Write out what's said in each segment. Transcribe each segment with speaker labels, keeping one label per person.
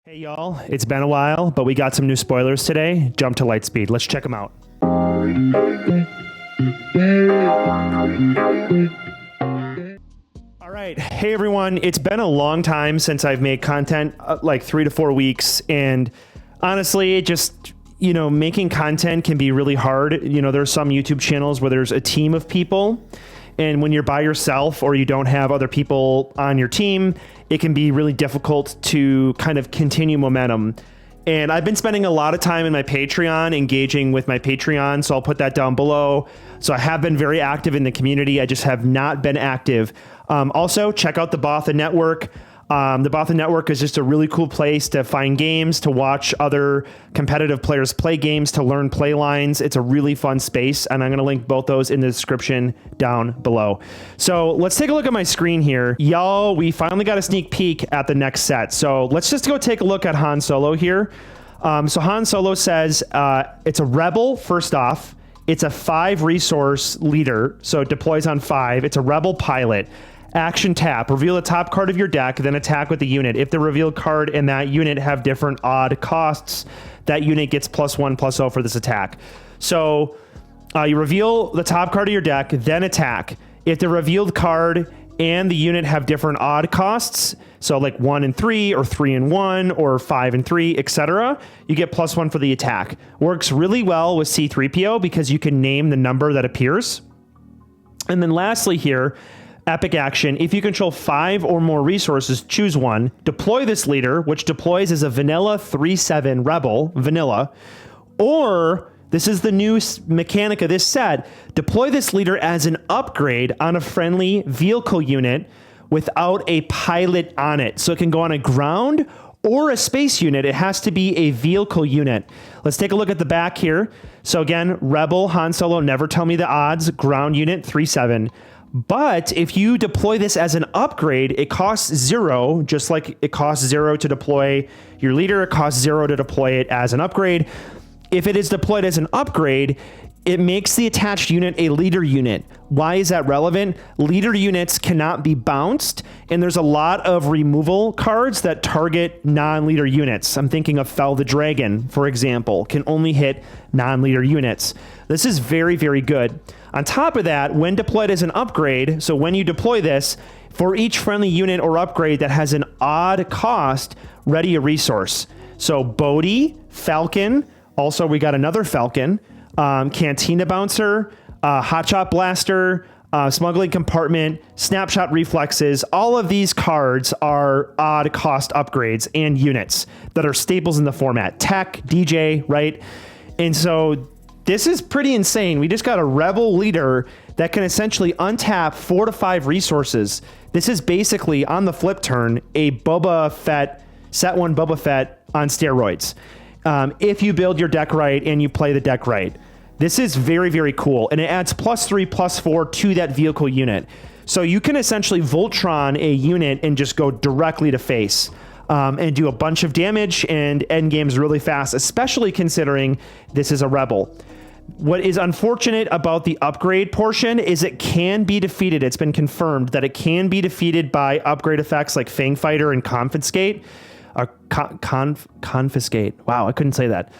Speaker 1: Hey y'all, it's been a while, but we got some new spoilers today. Jump to Lightspeed. Let's check them out. All right. Hey everyone, it's been a long time since I've made content, like 3 to 4 weeks. And honestly, making content can be really hard. There's some YouTube channels where there's a team of people. And when you're by yourself or you don't have other people on your team, it can be really difficult to kind of continue momentum. And I've been spending a lot of time in my Patreon, engaging with my Patreon. So I'll put that down below. So I have been very active in the community. I just have not been active. Also, check out the Botha Network. The Botha Network is just a really cool place to find games, to watch other competitive players play games, to learn play lines. It's a really fun space, and I'm going to link both those in the description down below. So let's take a look at my screen here. Y'all, we finally got a sneak peek at the next set. So let's just go take a look at Han Solo here. So Han Solo says it's a rebel, first off. It's a 5 resource leader, so it deploys on 5. It's a rebel pilot. Action tap, reveal the top card of your deck, then attack with the unit. If the revealed card and that unit have different odd costs, that unit gets +1/+0 for this attack. So you reveal the top card of your deck, then attack. If the revealed card and the unit have different odd costs, so like 1 and 3 or 3 and 1 or 5 and 3, etc., you get +1 for the attack. Works really well with C-3PO because you can name the number that appears. And then lastly here, epic action. If you control 5 or more resources, choose one. Deploy this leader, which deploys as a vanilla 3/7 rebel, vanilla. Or, this is the new mechanic of this set, deploy this leader as an upgrade on a friendly vehicle unit without a pilot on it. So it can go on a ground or a space unit. It has to be a vehicle unit. Let's take a look at the back here. So again, rebel, Han Solo, never tell me the odds, ground unit 3/7. But if you deploy this as an upgrade, it costs 0, just like it costs 0 to deploy your leader. It costs 0 to deploy it as an upgrade. If it is deployed as an upgrade, it makes the attached unit a leader unit. Why is that relevant? Leader units cannot be bounced, and there's a lot of removal cards that target non-leader units. I'm thinking of Fell the Dragon, for example, can only hit non-leader units. This is very, very good. On top of that, when deployed as an upgrade, so when you deploy this, for each friendly unit or upgrade that has an odd cost, ready a resource. So Bodhi, Falcon, also we got another Falcon, Cantina Bouncer, Hotshot Blaster, Smuggling Compartment, Snapshot Reflexes. All of these cards are odd cost upgrades and units that are staples in the format. Tech, DJ, right? And so this is pretty insane. We just got a rebel leader that can essentially untap 4 to 5 resources. This is basically, on the flip turn, a Boba Fett, set 1 Boba Fett on steroids. If you build your deck right and you play the deck right. This is very, very cool. And it adds +3/+4 to that vehicle unit. So you can essentially Voltron a unit and just go directly to face. And do a bunch of damage and end games really fast, especially considering this is a rebel. What is unfortunate about the upgrade portion is it can be defeated. It's been confirmed that it can be defeated by upgrade effects like Fang Fighter and Confiscate. Confiscate. Wow, I couldn't say that.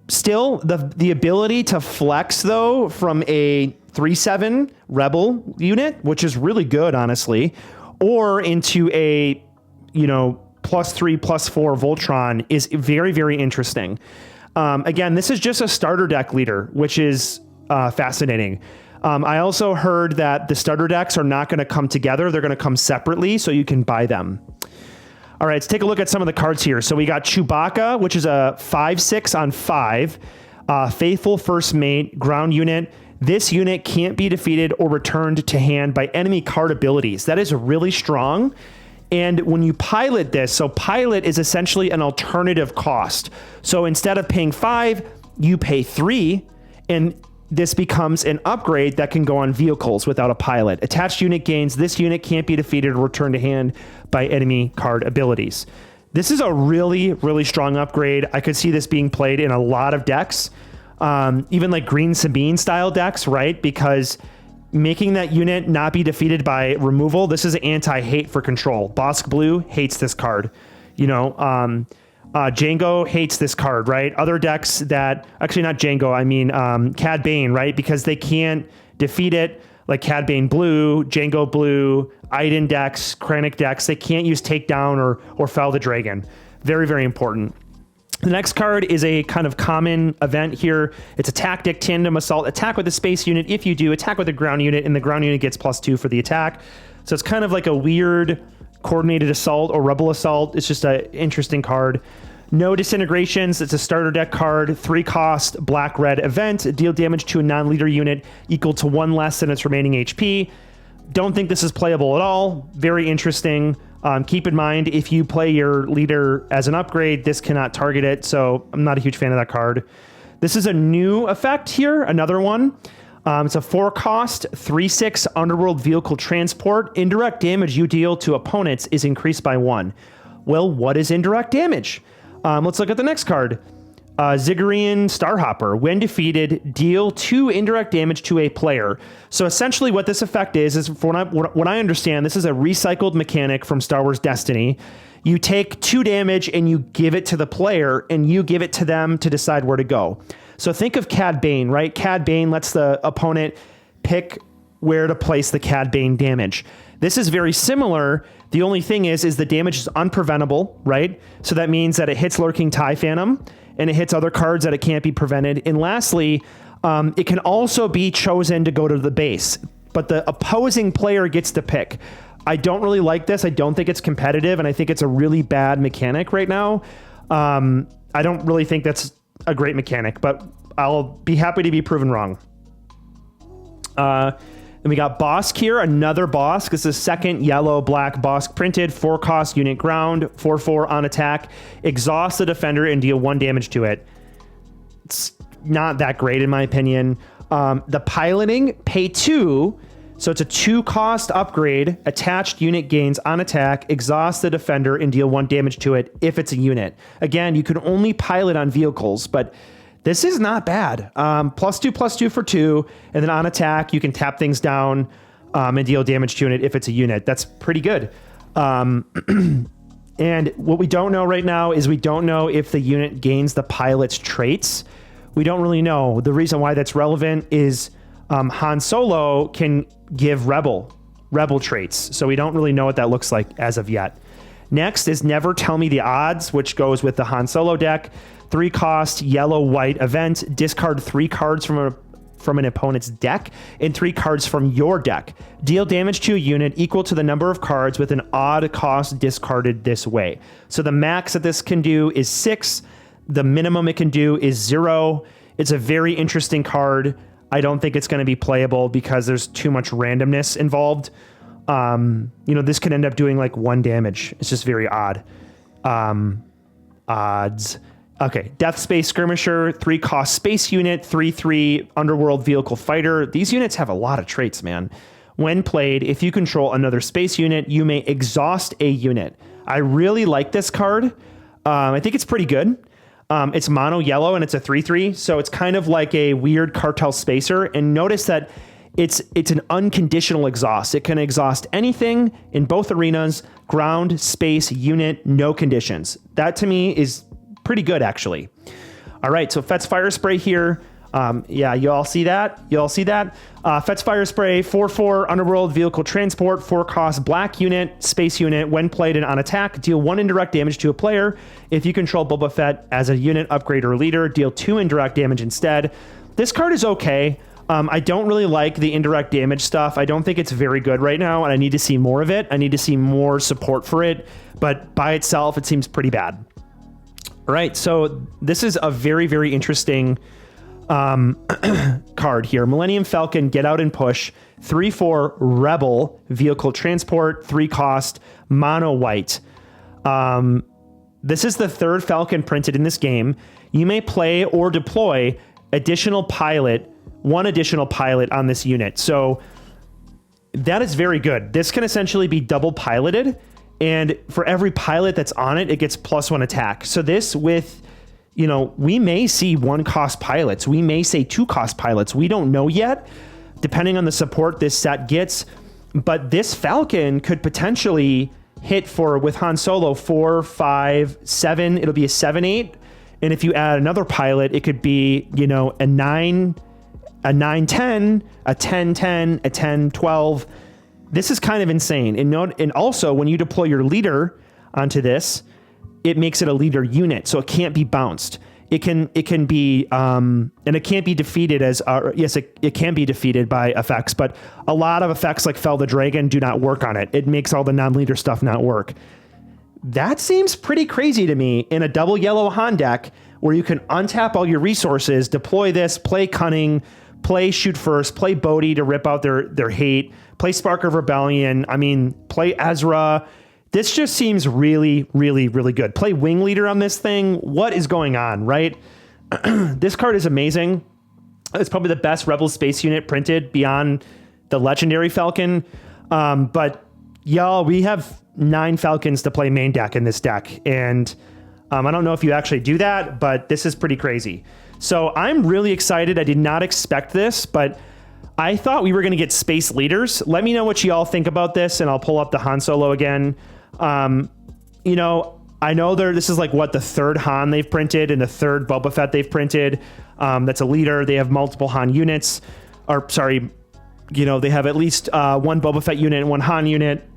Speaker 1: Still, the ability to flex, though, from a 3/7 rebel unit, which is really good, honestly, or into a +3/+4 Voltron is very, very interesting. Again, this is just a starter deck leader, which is fascinating. I also heard that the starter decks are not going to come together. They're going to come separately, so you can buy them. All right, let's take a look at some of the cards here. So we got Chewbacca, which is a 5/6 on 5. Faithful First Mate, ground unit. This unit can't be defeated or returned to hand by enemy card abilities. That is really strong. And when you pilot this, so pilot is essentially an alternative cost. So instead of paying 5, you pay 3, and this becomes an upgrade that can go on vehicles without a pilot. Attached unit gains. This unit can't be defeated or returned to hand by enemy card abilities. This is a really, really strong upgrade. I could see this being played in a lot of decks, even like Green Sabine style decks, right? Because making that unit not be defeated by removal, this is anti-hate for control. Bosk Blue hates this card. Django hates this card, right? Other decks that, actually not Django, I mean Cad Bane, right? Because they can't defeat it, like Cad Bane Blue, Django Blue, Iden decks, Krennic decks, they can't use Takedown or Fell the Dragon. Very, very important. The next card is a kind of common event here. It's a tactic, tandem assault, attack with a space unit. If you do, attack with a ground unit, and the ground unit gets +2 for the attack. So it's kind of like a weird coordinated assault or rebel assault. It's just an interesting card. No disintegrations. It's a starter deck card. 3 cost, black-red event. Deal damage to a non-leader unit equal to 1 less than its remaining HP. Don't think this is playable at all. Very interesting. Keep in mind, if you play your leader as an upgrade, this cannot target it, so I'm not a huge fan of that card. This is a new effect here, another one. It's a 4 cost, 3/6 Underworld Vehicle Transport. Indirect damage you deal to opponents is increased by 1. Well, what is indirect damage? Let's look at the next card. Zigguarian Starhopper. When defeated, deal 2 indirect damage to a player. So essentially what this effect is for what I understand, this is a recycled mechanic from Star Wars Destiny. You take 2 damage and you give it to the player, and you give it to them to decide where to go. So think of Cad Bane, right? Cad Bane lets the opponent pick where to place the Cad Bane damage. This is very similar. The only thing is the damage is unpreventable, right? So that means that it hits Lurking TIE Phantom, and it hits other cards that it can't be prevented. And lastly, it can also be chosen to go to the base, but the opposing player gets to pick. I don't really like this. I don't think it's competitive, and I think it's a really bad mechanic right now. I don't really think that's a great mechanic, but I'll be happy to be proven wrong. Then we got Bosk here, another Bosk. This is second yellow-black Bosk printed, 4 cost, unit ground, 4/4 on attack. Exhaust the defender and deal 1 damage to it. It's not that great in my opinion. The piloting, pay 2, so it's a 2 cost upgrade. Attached unit gains on attack, exhaust the defender and deal 1 damage to it if it's a unit. Again, you can only pilot on vehicles, but this is not bad. +2/+2 for 2, and then on attack, you can tap things down and deal damage to it if it's a unit. That's pretty good. And what we don't know right now is we don't know if the unit gains the pilot's traits. We don't really know. The reason why that's relevant is Han Solo can give rebel traits, so we don't really know what that looks like as of yet. Next is Never Tell Me the Odds, which goes with the Han Solo deck. 3 cost, yellow-white event. Discard 3 cards from an opponent's deck and 3 cards from your deck. Deal damage to a unit equal to the number of cards with an odd cost discarded this way. So the max that this can do is 6. The minimum it can do is 0. It's a very interesting card. I don't think it's going to be playable because there's too much randomness involved. This could end up doing like 1 damage. It's just very odd. Odds. Okay, Death Space Skirmisher, 3 cost space unit, 3/3 Underworld Vehicle Fighter. These units have a lot of traits, man. When played, if you control another space unit, you may exhaust a unit. I really like this card. I think it's pretty good. It's mono yellow and it's a 3/3, so it's kind of like a weird cartel spacer. And notice that it's an unconditional exhaust. It can exhaust anything in both arenas, ground, space, unit, no conditions. That to me is pretty good, actually. All right, so Fet's Fire Spray here. You all see that? Fet's Fire Spray, 4/4 Underworld Vehicle Transport, 4 cost, black unit, space unit. When played and on attack, deal 1 indirect damage to a player. If you control Boba Fett as a unit, upgrade, or leader, deal 2 indirect damage instead. This card is okay. I don't really like the indirect damage stuff. I don't think it's very good right now, and I need to see more of it. I need to see more support for it, but by itself, it seems pretty bad. All right, so this is a very, very interesting card here. Millennium Falcon, Get Out and Push, 3/4 Rebel Vehicle Transport, 3 cost, mono white. This is the 3rd Falcon printed in this game. You may play or deploy one additional pilot on this unit. So that is very good. This can essentially be double piloted, and for every pilot that's on it, it gets +1 attack. So this with, we may see 1 cost pilots. We may say 2 cost pilots. We don't know yet, depending on the support this set gets. But this Falcon could potentially hit for, with Han Solo, 4, 5, 7. It'll be a 7-8. And if you add another pilot, it could be, you know, a 9, a 9-10, a 10-10, a 10-12. This is kind of insane. And also, when you deploy your leader onto this, it makes it a leader unit, so it can't be bounced. It can be, and it can't be defeated as, yes, it can be defeated by effects, but a lot of effects like Fell the Dragon do not work on it. It makes all the non-leader stuff not work. That seems pretty crazy to me in a double yellow Han deck where you can untap all your resources, deploy this, play Cunning, play Shoot First, play Bodhi to rip out their hate, play Spark of Rebellion. I mean, play Ezra. This just seems really, really, really good. Play Wing Leader on this thing. What is going on, right? This card is amazing. It's probably the best Rebel space unit printed beyond the Legendary Falcon. But y'all, we have 9 Falcons to play main deck in this deck. And I don't know if you actually do that, but this is pretty crazy. So I'm really excited. I did not expect this, but I thought we were going to get space leaders. Let me know what you all think about this, and I'll pull up the Han Solo again. You know, I know this is like what, the 3rd Han they've printed and the 3rd Boba Fett they've printed. That's a leader. They have multiple Han units, or sorry, you know, they have at least 1 Boba Fett unit and 1 Han unit.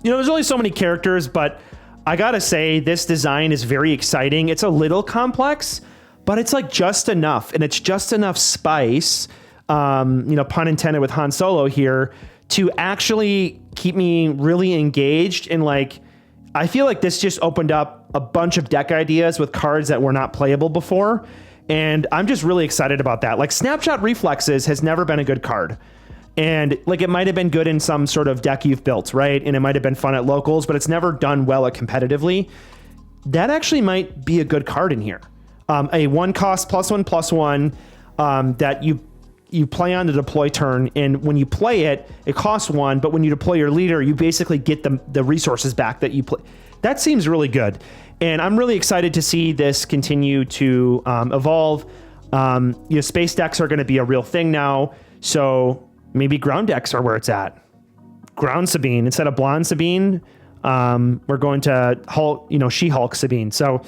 Speaker 1: You know, there's only so many characters, but I gotta say this design is very exciting. It's a little complex, but it's like just enough, and it's just enough spice, you know, pun intended with Han Solo here, to actually keep me really engaged. And like, I feel like this just opened up a bunch of deck ideas with cards that were not playable before. And I'm just really excited about that. Like, Snapshot Reflexes has never been a good card. And like, it might have been good in some sort of deck you've built, right? And it might have been fun at locals, but it's never done well at competitively. That actually might be a good card in here. A 1 cost +1/+1 that you play on the deploy turn, and when you play it, it costs 1, but when you deploy your leader, you basically get the resources back that you play. That seems really good. And I'm really excited to see this continue to evolve. You know, space decks are going to be a real thing now. So maybe ground decks are where it's at. Ground Sabine instead of blonde Sabine. We're going to Hulk, you know, She-Hulk Sabine. So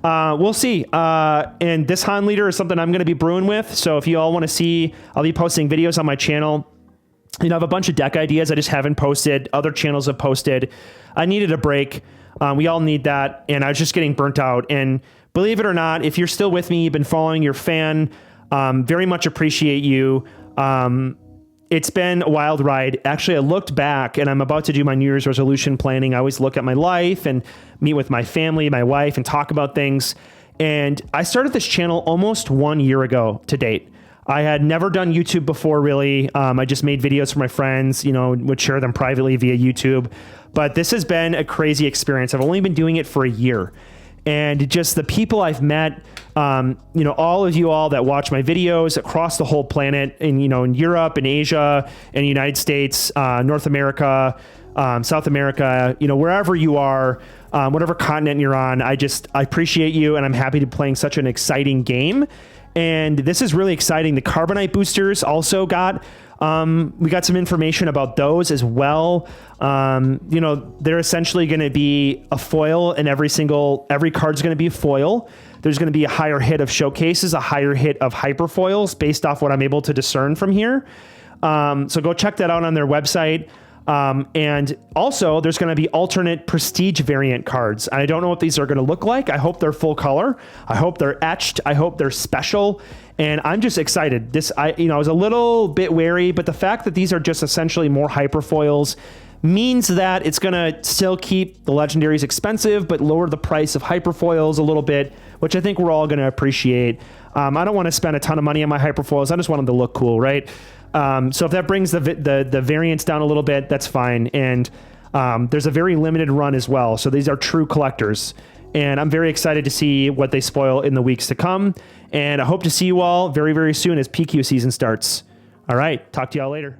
Speaker 1: we'll see. And this Han leader is something I'm going to be brewing with. So if you all want to see, I'll be posting videos on my channel. You know, I have a bunch of deck ideas I just haven't posted. Other channels have posted. I needed a break. We all need that. And I was just getting burnt out. And believe it or not, if you're still with me, you've been following, your fan, very much appreciate you. It's been a wild ride. Actually, I looked back, and I'm about to do my New Year's resolution planning. I always look at my life and meet with my family, my wife, and talk about things. And I started this channel almost 1 year ago to date. I had never done YouTube before, really. I just made videos for my friends, you know, would share them privately via YouTube. But this has been a crazy experience. I've only been doing it for a year. And just the people I've met, you know, all of you all that watch my videos across the whole planet, and, you know, in Europe and Asia and the United States, North America, South America, you know, wherever you are, whatever continent you're on, I appreciate you, and I'm happy to be playing such an exciting game. And this is really exciting. The Carbonite boosters also we got some information about those as well. You know, they're essentially going to be a foil, and every card's going to be a foil. There's going to be a higher hit of showcases, a higher hit of hyperfoils based off what I'm able to discern from here. So go check that out on their website. And also there's going to be alternate prestige variant cards. I don't know what these are going to look like. I hope they're full color. I hope they're etched. I hope they're special. And I'm just excited. I was a little bit wary, but the fact that these are just essentially more hyperfoils means that it's going to still keep the legendaries expensive, but lower the price of hyperfoils a little bit, which I think we're all going to appreciate. I don't want to spend a ton of money on my hyperfoils. I just want them to look cool, right? So if that brings the variance down a little bit, that's fine. And there's a very limited run as well. So these are true collectors. And I'm very excited to see what they spoil in the weeks to come. And I hope to see you all very, very soon as PQ season starts. All right. Talk to y'all later.